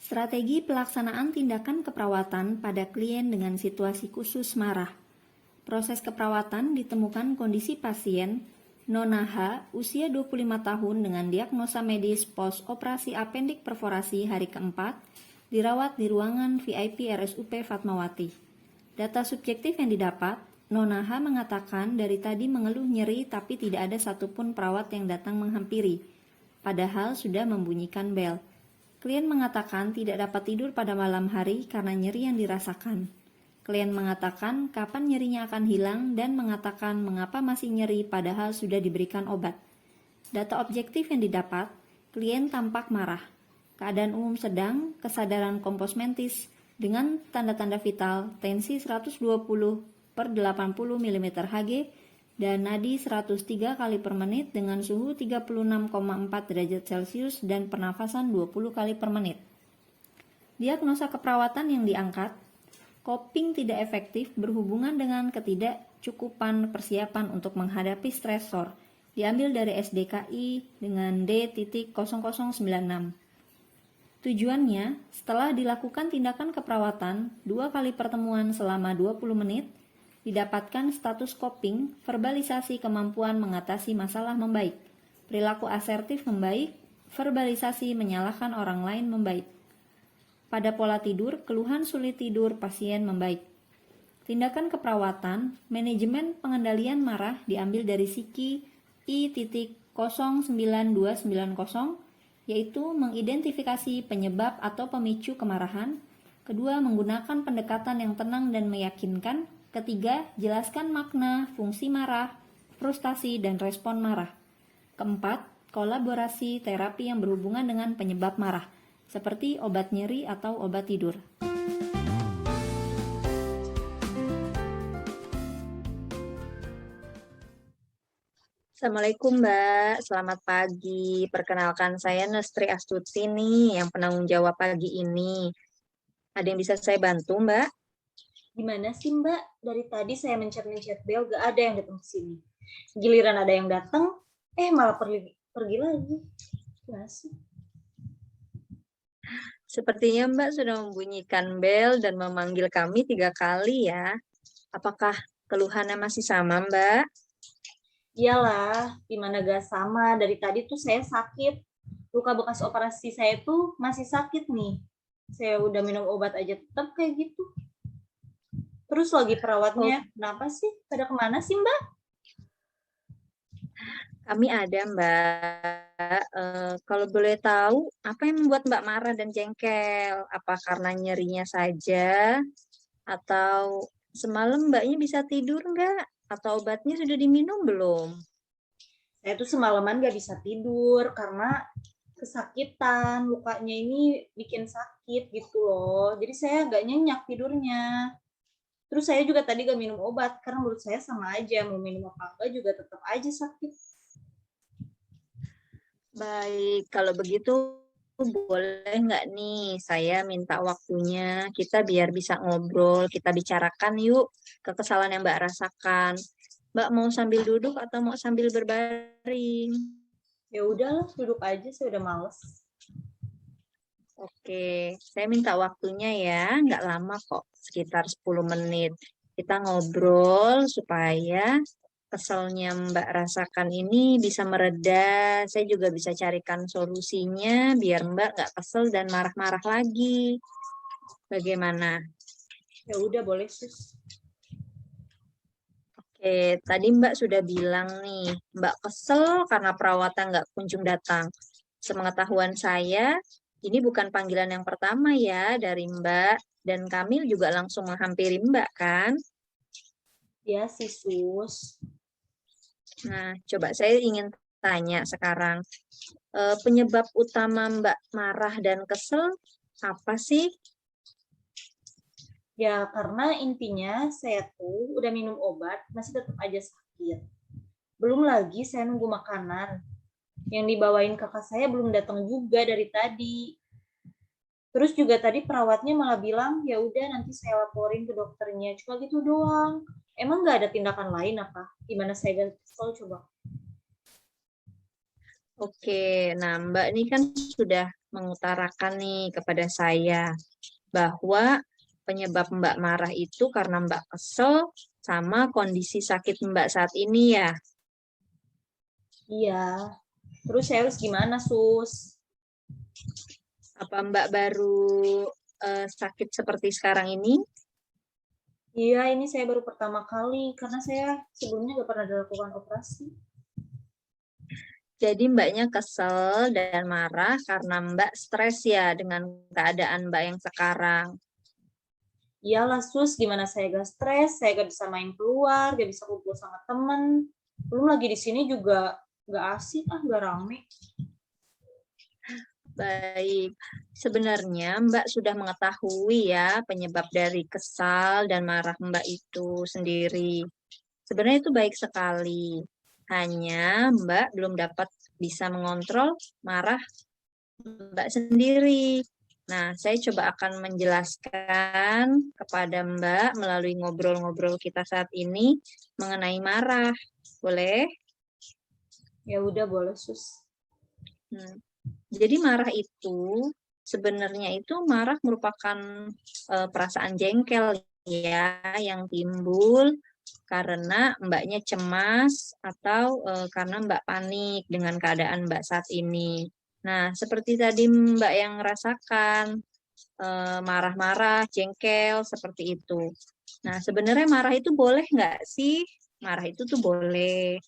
Strategi pelaksanaan tindakan keperawatan pada klien dengan situasi khusus marah. Proses keperawatan ditemukan kondisi pasien Nona H, usia 25 tahun dengan diagnosa medis post-operasi apendik perforasi hari keempat, dirawat di ruangan VIP RSUP Fatmawati. Data subjektif yang didapat, Nona H mengatakan dari tadi mengeluh nyeri tapi tidak ada satupun perawat yang datang menghampiri, padahal sudah membunyikan bel. Klien mengatakan tidak dapat tidur pada malam hari karena nyeri yang dirasakan. Klien mengatakan kapan nyerinya akan hilang dan mengatakan mengapa masih nyeri padahal sudah diberikan obat. Data objektif yang didapat, klien tampak marah. Keadaan umum sedang, kesadaran komposmentis dengan tanda-tanda vital, tensi 120/80 mm Hg, dan nadi 103 kali per menit dengan suhu 36,4 derajat Celcius dan pernafasan 20 kali per menit. Diagnosa keperawatan yang diangkat, coping tidak efektif berhubungan dengan ketidakcukupan persiapan untuk menghadapi stresor, diambil dari SDKI dengan D.0096. Tujuannya, setelah dilakukan tindakan keperawatan 2 kali pertemuan selama 20 menit, didapatkan status coping, verbalisasi kemampuan mengatasi masalah membaik, perilaku asertif membaik, verbalisasi menyalahkan orang lain membaik. Pada pola tidur, keluhan sulit tidur pasien membaik. Tindakan keperawatan, manajemen pengendalian marah diambil dari Psiki I.09290, yaitu mengidentifikasi penyebab atau pemicu kemarahan. Kedua, menggunakan pendekatan yang tenang dan meyakinkan. Ketiga, jelaskan makna, fungsi marah, frustasi, dan respon marah. Keempat, kolaborasi terapi yang berhubungan dengan penyebab marah, seperti obat nyeri atau obat tidur. Assalamualaikum Mbak, selamat pagi. Perkenalkan saya Nestri Astuti nih, yang penanggung jawab pagi ini. Ada yang bisa saya bantu Mbak? Gimana sih Mbak? Dari tadi saya mencet-mencet bel, gak ada yang datang ke sini. Giliran ada yang datang, malah pergi lagi. Gimana sih? Sepertinya Mbak sudah membunyikan bel dan memanggil kami 3 kali ya. Apakah keluhannya masih sama Mbak? Iyalah, gimana gak sama. Dari tadi tuh saya sakit. Luka bekas operasi saya tuh masih sakit nih. Saya udah minum obat aja tetap kayak gitu. Terus lagi perawatnya, kenapa sih? Pada kemana sih Mbak? Kami ada Mbak. Kalau boleh tahu, apa yang membuat Mbak marah dan jengkel? Apa karena nyerinya saja? Atau semalam Mbaknya bisa tidur nggak? Atau obatnya sudah diminum belum? Saya tuh semalaman gak bisa tidur karena kesakitan. Lukanya ini bikin sakit gitu loh. Jadi saya gak nyenyak tidurnya. Terus saya juga tadi gak minum obat karena menurut saya sama aja, mau minum apa enggak juga tetap aja sakit. Baik, kalau begitu boleh nggak nih saya minta waktunya kita biar bisa ngobrol, kita bicarakan yuk kekesalan yang Mbak rasakan. Mbak mau sambil duduk atau mau sambil berbaring? Ya udahlah, duduk aja, saya udah males. Oke, saya minta waktunya ya, nggak lama kok, sekitar 10 menit. Kita ngobrol supaya keselnya Mbak rasakan ini bisa mereda. Saya juga bisa carikan solusinya biar Mbak nggak kesel dan marah-marah lagi. Bagaimana? Ya udah boleh sus. Oke, tadi Mbak sudah bilang nih, Mbak kesel karena perawatan nggak kunjung datang. Sepengetahuan saya, ini bukan panggilan yang pertama ya dari Mbak, dan kami juga langsung menghampiri Mbak kan? Ya sih sus. Nah, coba saya ingin tanya sekarang, penyebab utama Mbak marah dan kesel apa sih? Ya karena intinya saya tuh udah minum obat, masih tetap aja sakit. Belum lagi saya nunggu makanan. Yang dibawain kakak saya belum datang juga dari tadi. Terus juga tadi perawatnya malah bilang, ya udah nanti saya laporin ke dokternya. Cuma gitu doang. Emang nggak ada tindakan lain apa? Gimana saya ganti kesel coba? Oke, nah Mbak ini kan sudah mengutarakan nih kepada saya bahwa penyebab Mbak marah itu karena Mbak kesel sama kondisi sakit Mbak saat ini ya. Iya. Terus saya harus gimana, Sus? Apa Mbak baru sakit seperti sekarang ini? Iya, ini saya baru pertama kali karena saya sebelumnya nggak pernah dilakukan operasi. Jadi Mbaknya kesel dan marah karena Mbak stres ya dengan keadaan Mbak yang sekarang. Iyalah, Sus, gimana saya gak stres, saya gak bisa main keluar, gak bisa kumpul sama temen. Belum lagi di sini juga gak asik, gak rame. Baik, sebenarnya Mbak sudah mengetahui ya penyebab dari kesal dan marah Mbak itu sendiri. Sebenarnya itu baik sekali. Hanya Mbak belum dapat bisa mengontrol marah Mbak sendiri. Nah, saya coba akan menjelaskan kepada Mbak melalui ngobrol-ngobrol kita saat ini mengenai marah. Boleh? Ya udah, boleh, Sus. Hmm. Jadi marah itu sebenarnya itu marah merupakan perasaan jengkel ya yang timbul karena Mbaknya cemas atau karena Mbak panik dengan keadaan Mbak saat ini. Nah, seperti tadi Mbak yang rasakan marah-marah, jengkel seperti itu. Nah, sebenarnya marah itu boleh nggak sih? Marah itu tuh boleh,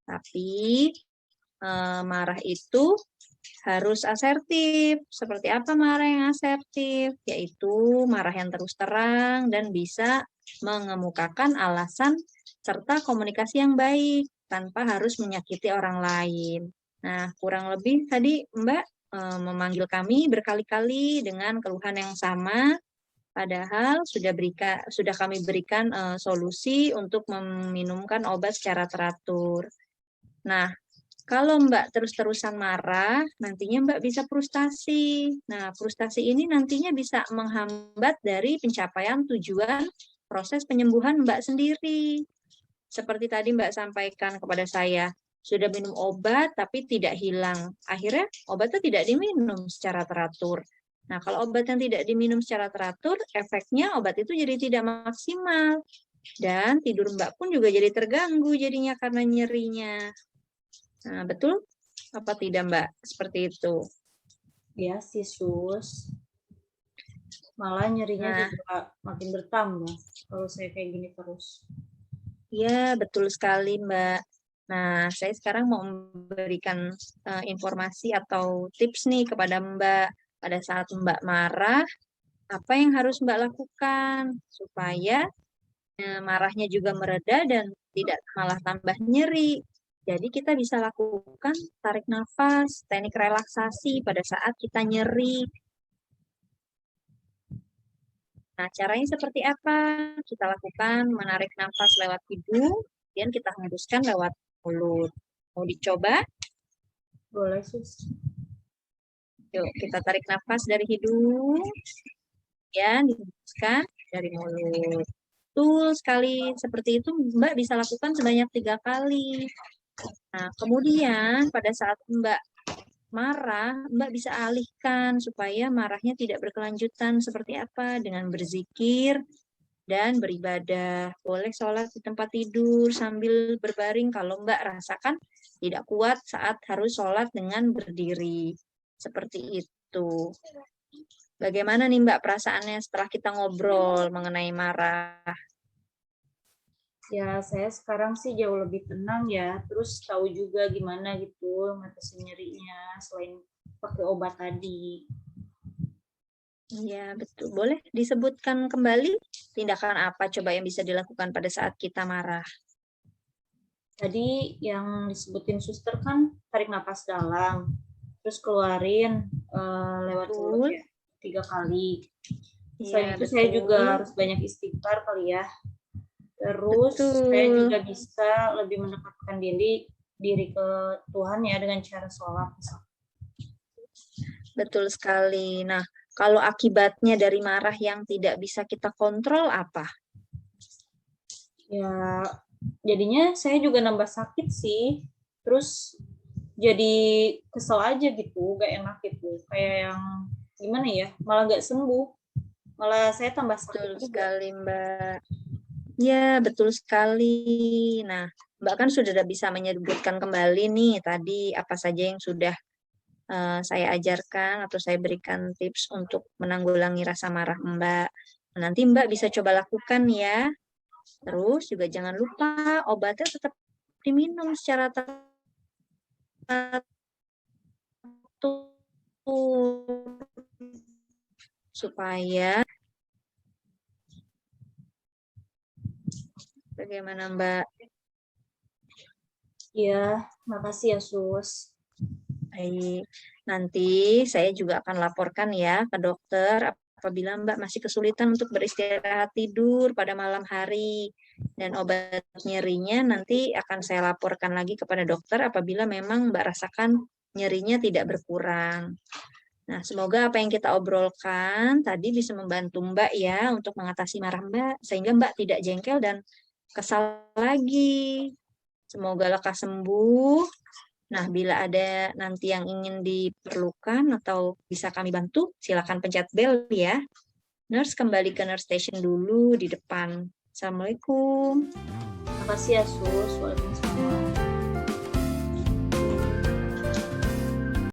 tapi marah itu harus asertif. Seperti apa marah yang asertif? Yaitu marah yang terus terang dan bisa mengemukakan alasan serta komunikasi yang baik tanpa harus menyakiti orang lain. Nah, kurang lebih tadi Mbak memanggil kami berkali-kali dengan keluhan yang sama, padahal sudah kami berikan solusi untuk meminumkan obat secara teratur. Nah, kalau Mbak terus-terusan marah, nantinya Mbak bisa frustasi. Nah, frustasi ini nantinya bisa menghambat dari pencapaian tujuan proses penyembuhan Mbak sendiri. Seperti tadi Mbak sampaikan kepada saya, sudah minum obat tapi tidak hilang. Akhirnya obatnya tidak diminum secara teratur. Nah, kalau obat yang tidak diminum secara teratur, efeknya obat itu jadi tidak maksimal. Dan tidur Mbak pun juga jadi terganggu jadinya karena nyerinya. Nah, betul apa tidak, Mbak? Seperti itu. Ya sih, Sus. Malah nyerinya Nah, juga makin bertambah kalau saya kayak gini terus. ya betul sekali, Mbak. Nah, saya sekarang mau memberikan informasi atau tips nih kepada Mbak. Pada saat Mbak marah, apa yang harus Mbak lakukan supaya marahnya juga mereda dan tidak malah tambah nyeri. Jadi kita bisa lakukan tarik nafas, teknik relaksasi pada saat kita nyeri. Nah, caranya seperti apa? Kita lakukan menarik nafas lewat hidung, kemudian kita hembuskan lewat mulut. Mau dicoba? Boleh, Sus. Yuk, kita tarik nafas dari hidung, ya, dihembuskan dari mulut. Betul sekali, seperti itu Mbak bisa lakukan sebanyak 3 kali. Nah, kemudian pada saat Mbak marah, Mbak bisa alihkan supaya marahnya tidak berkelanjutan seperti apa? Dengan berzikir, dan beribadah. Boleh sholat di tempat tidur sambil berbaring kalau Mbak rasakan tidak kuat saat harus sholat dengan berdiri. Seperti itu. Bagaimana nih Mbak perasaannya setelah kita ngobrol mengenai marah? Ya, saya sekarang sih jauh lebih tenang ya. Terus tahu juga gimana gitu ngatasin nyerinya selain pakai obat tadi. Ya, betul. Boleh disebutkan kembali tindakan apa coba yang bisa dilakukan pada saat kita marah? Tadi yang disebutin suster kan tarik napas dalam, terus keluarin lewat mulut Betul. ya 3 kali. Iya, Selain itu saya juga betul. harus banyak istighfar kali ya. Terus saya Betul. juga bisa lebih mendekatkan diri ke Tuhan ya dengan cara sholat. Betul sekali. Nah, kalau akibatnya dari marah yang tidak bisa kita kontrol apa? Ya, jadinya saya juga nambah sakit sih. Terus jadi kesel aja gitu, gak enak gitu. Kayak yang gimana ya, malah gak sembuh. Malah saya tambah Betul sakit juga. sekali, Mbak. Ya, betul sekali. Nah, Mbak kan sudah bisa menyebutkan kembali nih tadi apa saja yang sudah saya ajarkan atau saya berikan tips untuk menanggulangi rasa marah Mbak. Nanti Mbak bisa coba lakukan ya. Terus juga jangan lupa obatnya tetap diminum secara teratur supaya bagaimana Mbak? Iya, makasih ya Sus. Baik, nanti saya juga akan laporkan ya ke dokter apabila Mbak masih kesulitan untuk beristirahat tidur pada malam hari. Dan obat nyerinya nanti akan saya laporkan lagi kepada dokter apabila memang Mbak rasakan nyerinya tidak berkurang. Nah, semoga apa yang kita obrolkan tadi bisa membantu Mbak ya untuk mengatasi marah Mbak, sehingga Mbak tidak jengkel dan kesal lagi. Semoga lekas sembuh. Nah, bila ada nanti yang ingin diperlukan atau bisa kami bantu, silakan pencet bel ya. Nurse kembali ke nurse station dulu di depan. Assalamualaikum. Makasih ya Sus. Waalaikumsalam.